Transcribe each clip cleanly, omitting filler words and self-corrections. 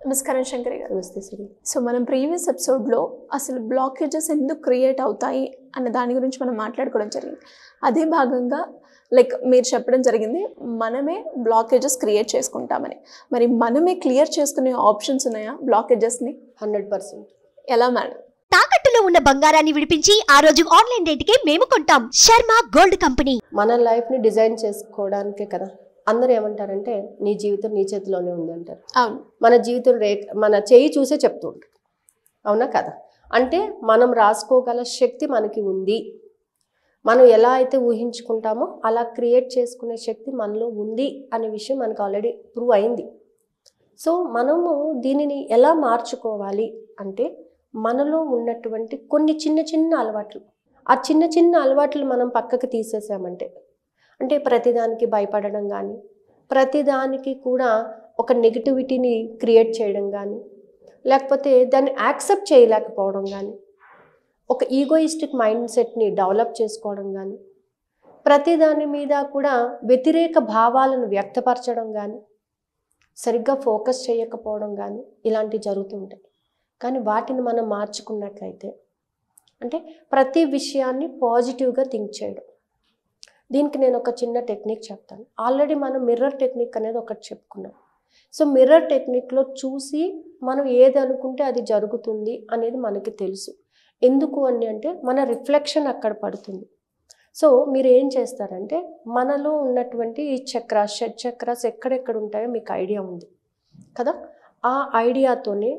నమస్కారం శంకరి గారు. నమస్తే శ్రీ. సో మనం ప్రీవియస్ ఎపిసోడ్లో అసలు బ్లాకేజెస్ ఎందుకు క్రియేట్ అవుతాయి అన్న దాని గురించి మనం మాట్లాడుకోవడం జరిగింది. అదే భాగంగా మీరు చెప్పడం జరిగింది మనమే బ్లాకేజెస్ క్రియేట్ చేసుకుంటామని. మరి మనమే క్లియర్ చేసుకునే ఆప్షన్స్ ఉన్నాయా బ్లాకేజెస్ని? 100%. ఎలా మేడం? తాకట్టులో ఉన్న బంగారాన్ని విడిపించి ఆ రోజు ఆన్లైన్ రేటుకే మేము కొంటాం. Sharma gold company. మన లైఫ్ని డిజైన్ చేసుకోవడానికే కదా. అందరూ ఏమంటారంటే నీ జీవితం నీ చేతిలోనే ఉంది అంటారు. అవును, మన జీవితం మన చేయి చూసే చెప్తూ ఉంటారు. అవునా కదా? అంటే మనం రాసుకోగల శక్తి మనకి ఉంది. మనం ఎలా అయితే ఊహించుకుంటామో అలా క్రియేట్ చేసుకునే శక్తి మనలో ఉంది అనే విషయం మనకు ఆల్రెడీ ప్రూవ్ అయింది. సో మనము దీనిని ఎలా మార్చుకోవాలి అంటే మనలో ఉన్నటువంటి కొన్ని చిన్న చిన్న అలవాట్లు, ఆ చిన్న చిన్న అలవాట్లు మనం పక్కకు తీసేసామంటే, అంటే ప్రతిదానికి భయపడడం కానీ, ప్రతిదానికి కూడా ఒక నెగిటివిటీని క్రియేట్ చేయడం కానీ, లేకపోతే దాన్ని యాక్సెప్ట్ చేయలేకపోవడం కానీ, ఒక ఈగోయిస్టిక్ మైండ్ సెట్ని డెవలప్ చేసుకోవడం కానీ, ప్రతిదాని మీద కూడా వ్యతిరేక భావాలను వ్యక్తపరచడం కానీ, సరిగ్గా ఫోకస్ చేయకపోవడం కానీ ఇలాంటివి జరుగుతుంటాయి. కానీ వాటిని మనం మార్చుకున్నట్లయితే, అంటే ప్రతి విషయాన్ని పాజిటివ్గా థింక్ చేయడం. దీనికి నేను ఒక చిన్న టెక్నిక్ చెప్తాను. ఆల్రెడీ మనం మిర్రర్ టెక్నిక్ అనేది ఒకటి చెప్పుకున్నాం. సో మిర్రర్ టెక్నిక్లో చూసి మనం ఏది అనుకుంటే అది జరుగుతుంది అనేది మనకి తెలుసు. ఎందుకు అంటే మన రిఫ్లెక్షన్ అక్కడ పడుతుంది. సో మీరు ఏం చేస్తారంటే మనలో ఉన్నటువంటి ఈ చక్రాస్, షట్ చక్రాస్ ఎక్కడెక్కడ ఉంటాయో మీకు ఐడియా ఉంది కదా. ఆ ఐడియాతోనే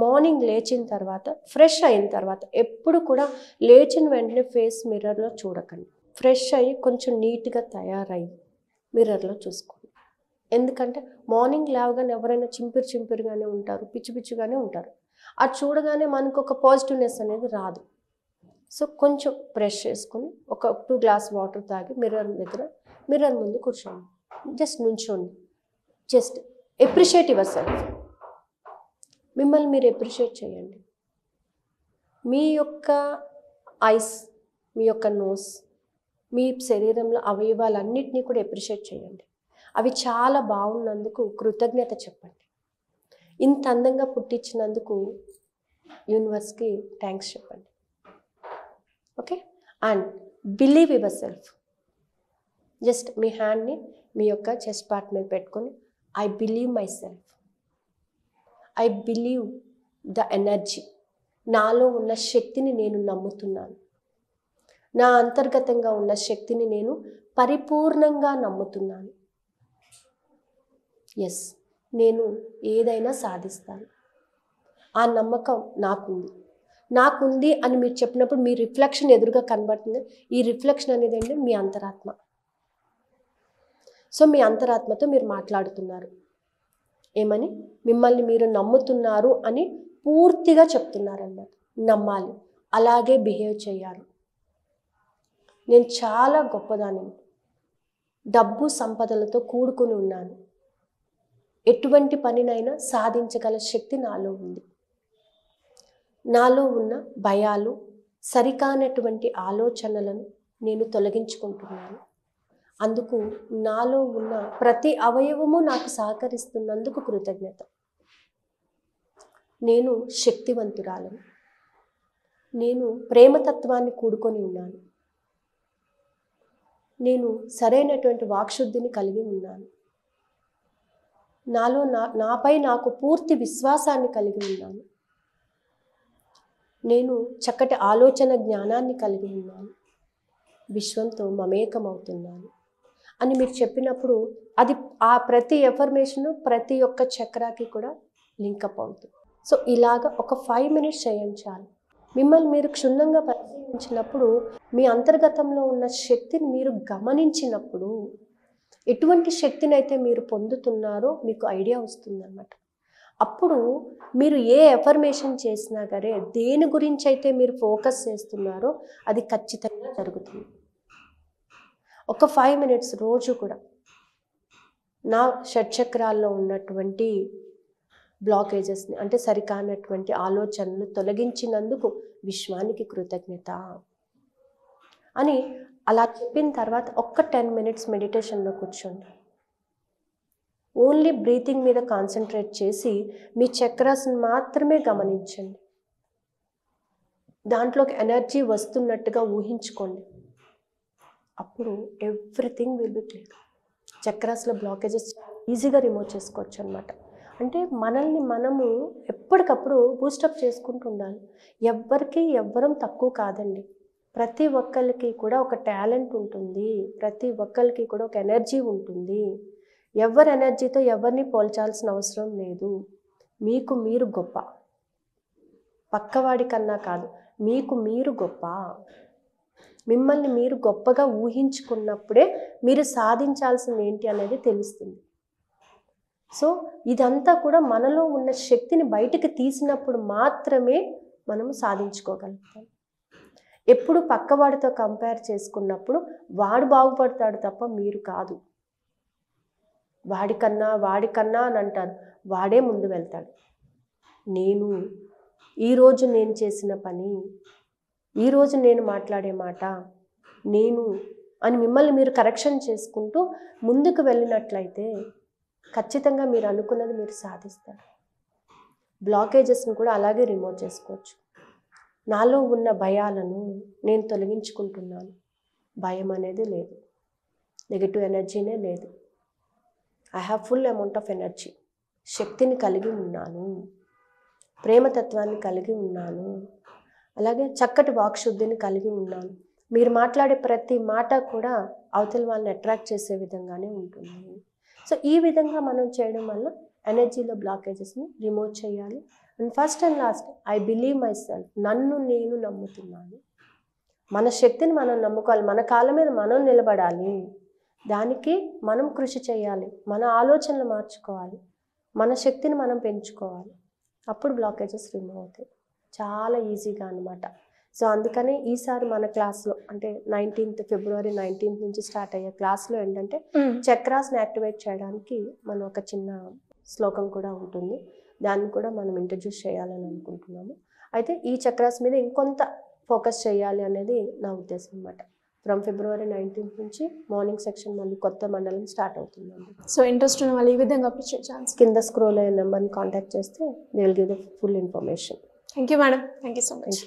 మార్నింగ్ లేచిన తర్వాత, ఫ్రెష్ అయిన తర్వాత, ఎప్పుడు కూడా లేచిన వెంటనే ఫేస్ మిర్రర్లో చూడకండి. ఫ్రెష్ అయ్యి కొంచెం నీట్గా తయారయ్యి మిర్రర్లో చూసుకోండి. ఎందుకంటే మార్నింగ్ లేవగానే ఎవరైనా చింపిరిగానే ఉంటారు, పిచ్చి పిచ్చిగానే ఉంటారు. అది చూడగానే మనకు ఒక పాజిటివ్నెస్ అనేది రాదు. సో కొంచెం బ్రష్ చేసుకొని ఒక 2 గ్లాస్ వాటర్ తాగి మిర్రర్ ముందు కూర్చోండి. జస్ట్ నుంచోండి. Just appreciate yourself. మిమ్మల్ని మీరు ఎప్రిషియేట్ చేయండి. మీ యొక్క ఐస్, మీ యొక్క నోస్, మీ శరీరంలో అవయవాలన్నిటినీ కూడా ఎప్రిషియేట్ చేయండి. అవి చాలా బాగున్నందుకు కృతజ్ఞత చెప్పండి. ఇంత అందంగా పుట్టించినందుకు యూనివర్స్కి థ్యాంక్స్ చెప్పండి. Okay. And believe yourself. Just మీ హ్యాండ్ని మీ యొక్క చెస్ట్ పార్ట్ మీద పెట్టుకొని I believe myself, I believe the energy. నాలో ఉన్న శక్తిని నేను నమ్ముతున్నాను. నా అంతర్గతంగా ఉన్న శక్తిని నేను పరిపూర్ణంగా నమ్ముతున్నాను. ఎస్, నేను ఏదైనా సాధిస్తాను. ఆ నమ్మకం నాకుంది అని మీరు చెప్పినప్పుడు మీ రిఫ్లెక్షన్ ఎదురుగా కనబడుతుంది. ఈ రిఫ్లెక్షన్ అనేది ఏంటంటే మీ అంతరాత్మ. సో మీ అంతరాత్మతో మీరు మాట్లాడుతున్నారు. ఏమని? మిమ్మల్ని మీరు నమ్ముతున్నారు అని పూర్తిగా చెప్తున్నారన్నమాట. నమ్మాలి, అలాగే బిహేవ్ చేయాలి. నేను చాలా గొప్పదాన్ని, డబ్బు సంపదలతో కూడుకుని ఉన్నాను, ఎటువంటి పనినైనా సాధించగల శక్తి నాలో ఉంది. నాలో ఉన్న భయాలు, సరికానటువంటి ఆలోచనలను నేను తొలగించుకుంటున్నాను. అందుకు నాలో ఉన్న ప్రతి అవయవము నాకు సహకరిస్తున్నందుకు కృతజ్ఞత. నేను శక్తివంతురాలను. నేను ప్రేమతత్వాన్ని కూడుకొని ఉన్నాను. నేను సరైనటువంటి వాక్శుద్ధిని కలిగి ఉన్నాను. నాపై నాకు పూర్తి విశ్వాసాన్ని కలిగి ఉన్నాను. నేను చక్కటి ఆలోచన జ్ఞానాన్ని కలిగి ఉన్నాను. విశ్వంతో మమేకమవుతున్నాను అని మీరు చెప్పినప్పుడు అది ఆ ప్రతి ఎఫర్మేషను ప్రతి ఒక్క చక్రాకి కూడా లింకప్ అవుతుంది. సో ఇలాగ ఒక 5 మినిట్స్ చేయండి చాలు. మిమ్మల్ని మీరు క్షుణ్ణంగా పరిశీలించినప్పుడు, మీ అంతర్గతంలో ఉన్న శక్తిని మీరు గమనించినప్పుడు, ఎటువంటి శక్తిని అయితే మీరు పొందుతున్నారో మీకు ఐడియా వస్తుందన్నమాట. అప్పుడు మీరు ఏ ఎఫర్మేషన్ చేసినా సరే, దేని గురించి అయితే మీరు ఫోకస్ చేస్తున్నారో అది ఖచ్చితంగా జరుగుతుంది. ఒక 5 మినిట్స్ రోజు కూడా నా షట్చక్రాల్లో ఉన్నటువంటి బ్లాకేజెస్ని, అంటే సరికానటువంటి ఆలోచనలు తొలగించినందుకు విశ్వానికి కృతజ్ఞత అని అలా చెప్పిన తర్వాత ఒక్క 10 మినిట్స్ మెడిటేషన్లో కూర్చోండి. ఓన్లీ బ్రీతింగ్ మీద కాన్సన్ట్రేట్ చేసి మీ చక్రాస్ని మాత్రమే గమనించండి. దాంట్లోకి ఎనర్జీ వస్తున్నట్టుగా ఊహించుకోండి. అప్పుడు ఎవ్రీథింగ్ విల్ బి క్లియర్. చక్రాస్లో బ్లాకేజెస్ ఈజీగా రిమూవ్ చేసుకోవచ్చు అనమాట. అంటే మనల్ని మనము ఎప్పటికప్పుడు బూస్టప్ చేసుకుంటూ ఉండాలి. ఎవ్వరం తక్కువ కాదండి. ప్రతి ఒక్కరికి కూడా ఒక టాలెంట్ ఉంటుంది, ప్రతి ఒక్కరికి కూడా ఒక ఎనర్జీ ఉంటుంది. ఎవరి ఎనర్జీతో ఎవరిని పోల్చాల్సిన అవసరం లేదు. మీకు మీరు గొప్ప, పక్కవాడి కన్నా కాదు, మీకు మీరు గొప్ప. మిమ్మల్ని మీరు గొప్పగా ఊహించుకున్నప్పుడే మీరు సాధించాల్సింది ఏంటి అనేది తెలుస్తుంది. సో ఇదంతా కూడా మనలో ఉన్న శక్తిని బయటికి తీసినప్పుడు మాత్రమే మనము సాధించుకోగలుగుతాం. ఎప్పుడు పక్కవాడితో కంపేర్ చేసుకున్నప్పుడు వాడు బాగుపడతాడు తప్ప మీరు కాదు. వాడికన్నా అని అంటారు, వాడే ముందు వెళ్తాడు. ఈరోజు నేను చేసిన పని, ఈరోజు నేను మాట్లాడే మాట, అని మిమ్మల్ని మీరు కరెక్షన్ చేసుకుంటూ ముందుకు వెళ్ళినట్లయితే ఖచ్చితంగా మీరు అనుకున్నది మీరు సాధిస్తారు. బ్లాకేజెస్ని కూడా అలాగే రిమూవ్ చేసుకోవచ్చు. నాలో ఉన్న భయాలను నేను తొలగించుకుంటున్నాను. భయం అనేది లేదు, నెగిటివ్ ఎనర్జీనే లేదు. I have full amount of energy. శక్తిని కలిగి ఉన్నాను, ప్రేమతత్వాన్ని కలిగి ఉన్నాను, అలాగే చక్కటి వాక్శుద్ధిని కలిగి ఉన్నాను. మీరు మాట్లాడే ప్రతి మాట కూడా అవతల వాళ్ళని అట్రాక్ట్ చేసే విధంగానే ఉంటుంది. సో ఈ విధంగా మనం చేయడం వల్ల ఎనర్జీలో బ్లాకేజెస్ని రిమూవ్ చేయాలి. And first and last, I believe my self. నన్ను నేను నమ్ముతున్నాను. మన శక్తిని మనం నమ్ముకోవాలి. మన కాళ్ళ మీద మనం నిలబడాలి. దానికి మనం కృషి చేయాలి. మన ఆలోచనలు మార్చుకోవాలి. మన శక్తిని మనం పెంచుకోవాలి. అప్పుడు బ్లాకేజెస్ రిమూవ్ అవుతాయి చాలా ఈజీగా అనమాట. సో అందుకని ఈసారి మన క్లాస్లో అంటే ఫిబ్రవరి 19th నుంచి స్టార్ట్ అయ్యే క్లాస్లో ఏంటంటే చక్రాస్ని యాక్టివేట్ చేయడానికి మనం ఒక చిన్న శ్లోకం కూడా ఉంటుంది. దాన్ని కూడా మనం ఇంట్రడ్యూస్ చేయాలని అనుకుంటున్నాము. అయితే ఈ చక్రాస్ మీద ఇంకొంత ఫోకస్ చేయాలి అనేది నా ఉద్దేశం అనమాట. ఫ్రమ్ ఫిబ్రవరి 19th నుంచి మార్నింగ్ సెక్షన్ మళ్ళీ కొత్త మండలం స్టార్ట్ అవుతుందండి. సో ఇంట్రెస్ట్ ఉన్న వాళ్ళు ఈ విధంగా అప్రోచ్ ఛాన్స్ కింద స్క్రోల్ అయ్యే నెంబర్ని కాంటాక్ట్ చేస్తే they will give the full information. Thank you madam. Thank you so much.